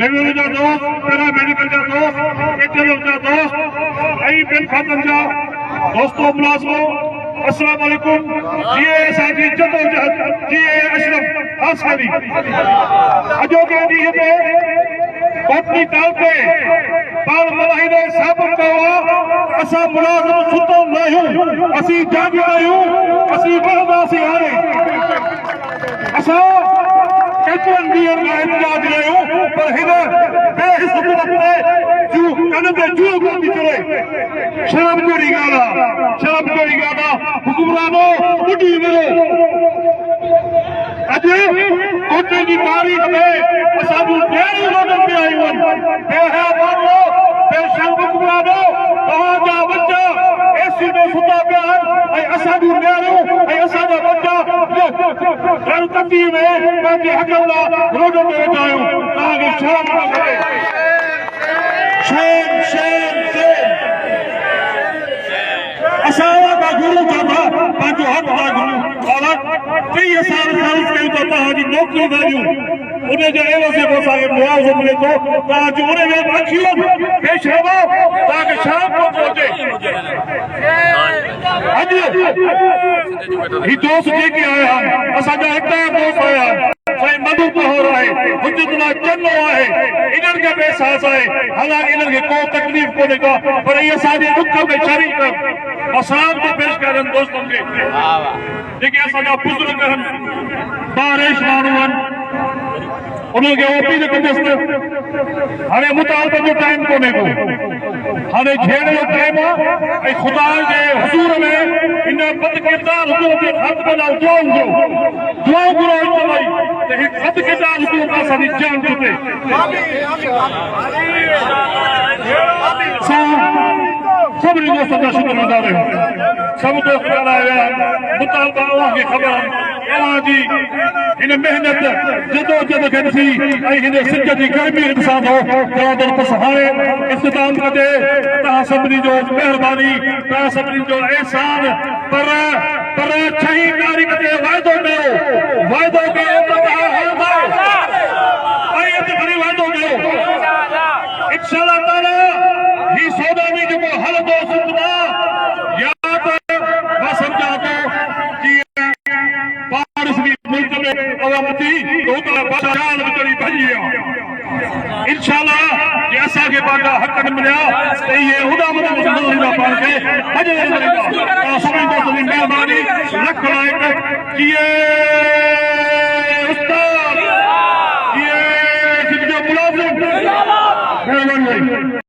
Revenue जा दोस्त, paramedical जा दोस्त, पेट्रोल जा दोस्त, बिल खातन जा दोस्तों मुलाजमों, अस्सलाम वालेकुम। जीए साथी जदोजहद, जीए अशरफ आसरी अजो के दी पे अपनी ताल पे पाल मलाही ने साबित कयो असा मुलाजम सुतो नहीं असी जाग आयो असी बहदासी हारे असा केतरन दियर में इम्तियाज रहियो पर हिन बेहिस्सत ते जू कन ते जू कोनी चले शर्म जोड़ी गाला हुकुमरानो बुढ़ी मिलो अजे कोटे की तारीख में असाबू ढेरी लोगन पे आई वन बेहा बाबो बेशर्म हुकुमरानो तवाजा बच्चा एसी में सुता पिया ऐं असाबू ढेरो ऐं असाजा बच्चा घर तंदी में पंहिंजे हक़नि लाइ रोड ते वेठा आहियूं तव्हांखे शर्म न करे असां का गुरु था पंहिंजो हक़ था गुरु और 30 साल सर्विस कयूं था तव्हांजी नौकरियूं कयूं उन जे एवज़ में असांखे मुआवज़ो मिले थो तव्हांजो उन में अखियूं पेश रहो तव्हांखे शर्म कोन थो अचे ही दोस्त जेके आया आहिनि असांजा हितां दोस्त आया आहिनि साईं मधु पहोर आहे हुजतुल्ला चन्नो आहे इन्हनि खे बि एहसास आहे हालांकि इन्हनि खे को तकलीफ़ कोन्हे का पर इहे असांजे दुख में शरीक आहिनि सलाम तो पेश करन दोस्तों के जेके असांजा बुजुर्ग आहिनि बारिश माण्हू आहिनि उन्हनि खे अपील कंदुसि हाणे मुतालबे जो टाइम कोन्हे को हाणे झेड़ जो टाइम आहे ऐं ख़ुदा जे हुज़ूर में इन बदकिरदार हुकूमत खे ख़त्म करण दुआऊं घुरो इज्तमाही त ही बदकिरदार हुकूमत असांजी जान छुटे सभी दोस्तों का शुक्रगुजार है सब दोस्त ॻाल्हाया मुतालबा उनखे ख़बर जी इन मेहनत जदोजहद खे ॾिसी ऐं हिन सिज जी गर्मी ॾिसां थो चवां बसि हाणे इख़्तिताम कंदे तव्हां सभिनी जो महिरबानी तव्हां सभिनी जो एहसान पर 6 तारीख़ ते वाइदो कयो त तव्हां हलंदा ऐं हिते खणी वाइदो कयो इंशाअल्लाह ताला ही सौदा में जो हलंदो सुखदा या त मां सम्झां थो जीअं बारिश बि मुल्क में अवाम थी त जान विचड़ी भॼी विया इंशाअल्लाह जे असांखे पंहिंजा हक़ न मिलिया त इहे हुदामत पाण खे भॼे तव्हां सभिनी दोस्तनि जी महिरबानी लख लाइक जीअं उस्ताद जीअं मुलाज़िम महिरबानी